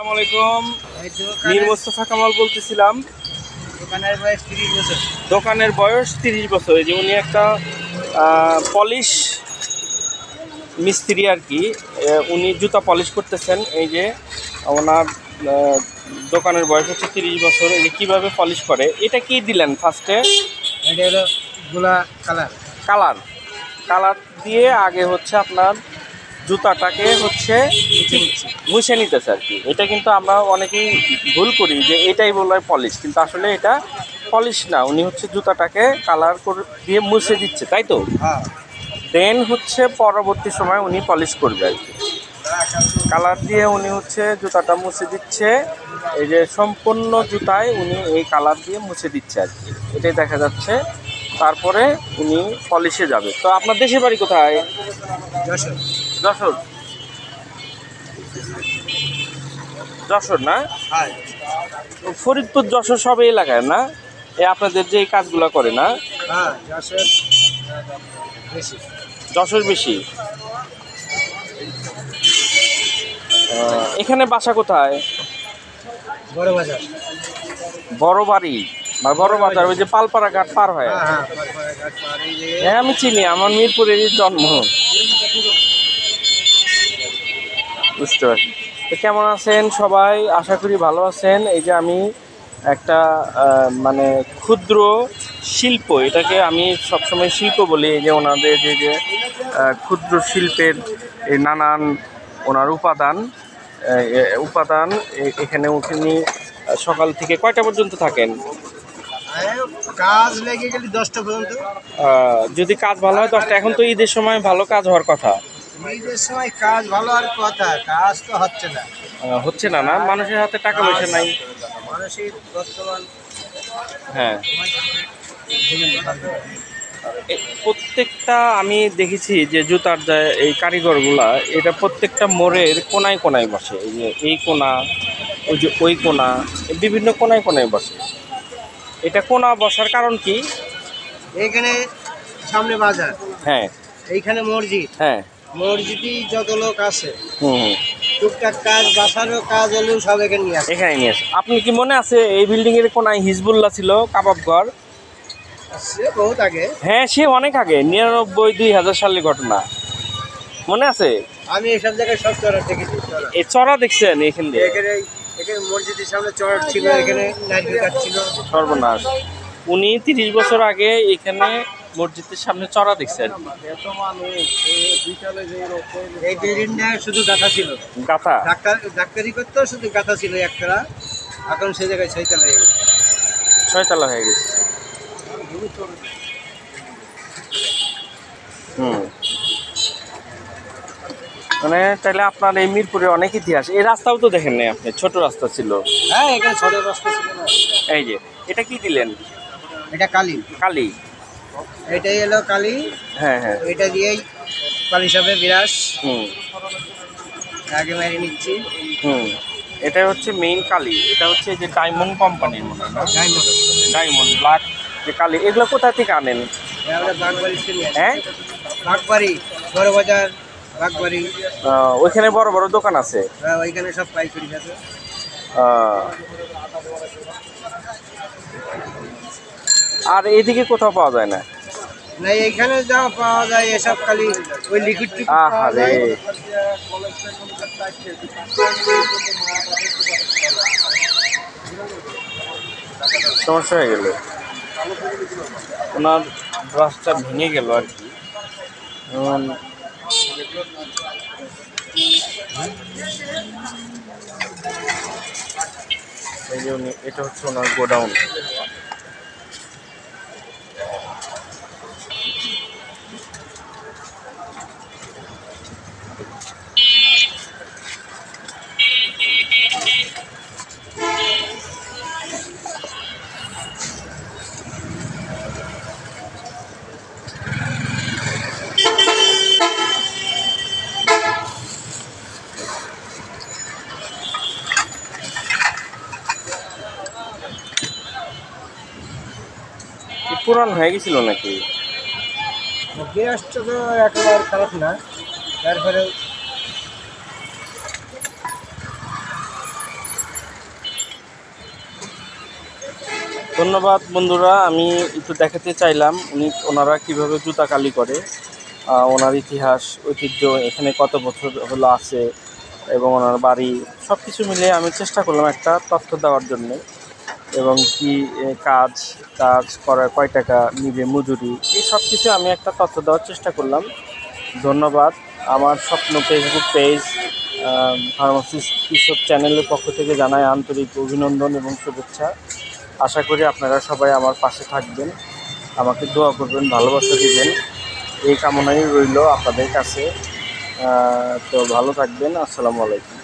আসসালামু আলাইকুম। মীর মোস্তফা কামাল বলতেছিলাম। দোকানের বয়স 30 বছর। এই যে উনি একটা পলিশ মিস্ত্রি আর কি, উনি জুতা পলিশ করতেছেন। এই যে ওনার দোকানের বয়স হচ্ছে 30 বছর। এই যে কীভাবে পলিশ করে, এটা কি দিলেন ফার্স্টে? এটা হলো গোলা কালার। কালার কালার দিয়ে আগে হচ্ছে আপনার জুতাটাকে হচ্ছে মুছে নিতেছে আর কি। এটা কিন্তু আমরা অনেকেই ভুল করি যে এটাই বলা হয় পলিশ, কিন্তু আসলে এটা পলিশ না। উনি হচ্ছে জুতাটাকে কালার করে দিয়ে মুছে দিচ্ছে, তাই তো? হ্যাঁ, দেন হচ্ছে পরবর্তী সময় উনি পলিশ করবে আর কি। কালার দিয়ে উনি হচ্ছে জুতাটা মুছে দিচ্ছে। এই যে সম্পূর্ণ জুতায় উনি এই কালার দিয়ে মুছে দিচ্ছে আর কি, এটাই দেখা যাচ্ছে। তারপরে উনি পলিশে যাবে। তো আপনার দেশের বাড়ি কোথায়? যশোর। যশোর। যশোর না? হ্যাঁ, ফরিদপুর যশোর সব এলাকায় না এ আপনাদের যে এই কাজগুলো করে না? হ্যাঁ, যশোর বেশি। যশোর বেশি। এখানে বাসা কোথায়? বড় বাজার। বড় বাড়ি বা বড় বাজার, ওই যে পালপাড়া ঘাট পার হয়। হ্যাঁ হ্যাঁ, পারপাড়া ঘাট পার এই যে। হ্যাঁ আমি চিনি, আমার মিরপুরেরই জন্ম। বুঝতে পারছি। তো কেমন আছেন সবাই? আশা করি ভালো আছেন। এই যে আমি একটা মানে ক্ষুদ্র শিল্প, এটাকে আমি সবসময় শিল্প বলি। এই যে ওনাদের যে ক্ষুদ্র শিল্পের এই নানান ওনার উপাদান এখানে উনি সকাল থেকে কয়টা পর্যন্ত থাকেন? কাজ লেগে গেলে 10টা পর্যন্ত। যদি কাজ ভালো হয় 10টা। এখন তো ঈদের সময় ভালো কাজ হওয়ার কথা। ঈদের সময় কাজ ভালো আর কথা, কাজ তো হচ্ছে না। হচ্ছে না না, মানুষের হাতে টাকা পয়সা নাই। মানুষের বর্তমান হ্যাঁ, প্রত্যেকটা আমি দেখেছি যে জুতার যে এই কারিগরগুলা, এটা প্রত্যেকটা মোড়ের কোনায় কোনায় বসে। এই যে এই কোনা, ওই যে ওই কোনা, বিভিন্ন কোনায় কোনায় বসে। এটা কোনা বসার কারণ কি? এখানে সামনে বাজার, হ্যাঁ এইখানে মসজিদ। হ্যাঁ। মসজিদে যত লোক আছে, হুম। টুকটাক কাজ, বাসারও কাজ হলেও সব এখানে নিয়ে আসে। এখানে নিয়ে আসে। আপনি কি মনে আছে এই বিল্ডিং এর কোনায় হিজবুল্লাহ ছিল, কাবাব ঘর? সে বহুত আগে। হ্যাঁ, সে অনেক আগে, 99-2000 সালের ঘটনা। মনে আছে? আমি এসব জায়গায় সব চড়া দেখেছি। এই চড়া দেখছেন এখান দিয়ে? এখানে এখানে মসজিদের সামনে চড় ছিল, এখানে নারকেল গাছ ছিল। সর্বনাশ। উনি 30 বছর আগে এখানে মসজিদের সামনে চড়া দেখছেন। এই বিল্ডিংটা শুধু গাথা ছিল। গাথা? ডাক্তারি করতো, শুধু গাথা ছিল একটা। এখন সেই জায়গায় ছয়তলা হয়ে গেছে। 6 তলা হয়ে গেছে। হুম। মানে তাহলে আপনার এই মিরপুরে অনেক ইতিহাস। এই রাস্তাও তো দেখেন নাই আপনি, ছোট রাস্তা ছিল। হ্যাঁ, এখানে ছোট রাস্তা ছিল না। এই যে এটা কি দিলেন? এটা কালি। কালি। এটাই এলো কালি। হ্যাঁ হ্যাঁ। এটা দিয়েই পালিশ হবে বিরাস। হুম আগে মেরে নিচ্ছি। হুম। এটা হচ্ছে মেইন কালি। এটা হচ্ছে যে ডায়মন্ড কোম্পানির মনে হয় না? ডায়মন্ড ব্ল্যাক যে কালি, এগুলো কোথা থেকে আনেন? আমরা বাগবাড়ি থেকে হ্যাঁ, বাগবাড়ি, বড় বাজার, বাগবাড়ি। ওইখানে বড় বড় দোকান আছে। ওইখানে সব পাইকারি আছে। আর এইদিকে কোথাও পাওয়া যায় না? না, এখানে যা পাওয়া যায় এসব খালি ওই লিকুইড পাওয়া যায়। সমস্যা হয়ে গেল, ওনার ব্রাশটা ভেঙে গেল আর কি। এই যে উনি, এটা হচ্ছে ওনার গোডাউন। পুরান হয়ে গেছিল নাকি? গ্যাসটা তো একেবারে খারাপ না, তারপরে ধন্যবাদ বন্ধুরা, আমি একটু দেখাতে চাইলাম ওনারা কিভাবে জুতা কালি করে, ওনার ইতিহাস ঐতিহ্য এখানে কত বছর হলো আছে এবং ওনার বাড়ি সব কিছু মিলিয়ে আমি চেষ্টা করলাম একটা তথ্য দেওয়ার জন্যে। এবং কি কাজ কাজ করার কয় টাকা নিবে মজুরি, এই সব কিছু আমি একটা তথ্য দেওয়ার চেষ্টা করলাম। ধন্যবাদ। আমার স্বপ্ন ফেসবুক পেজ ফার্মাসিস্ট কৃষক চ্যানেলের পক্ষ থেকে জানাই আন্তরিক অভিনন্দন এবং শুভেচ্ছা। আশা করি আপনারা সবাই আমার পাশে থাকবেন, আমাকে দোয়া করবেন, ভালোবাসা দিবেন, এই কামনাই রইল আপনাদের কাছে। তো ভালো থাকবেন। আসসালামু আলাইকুম।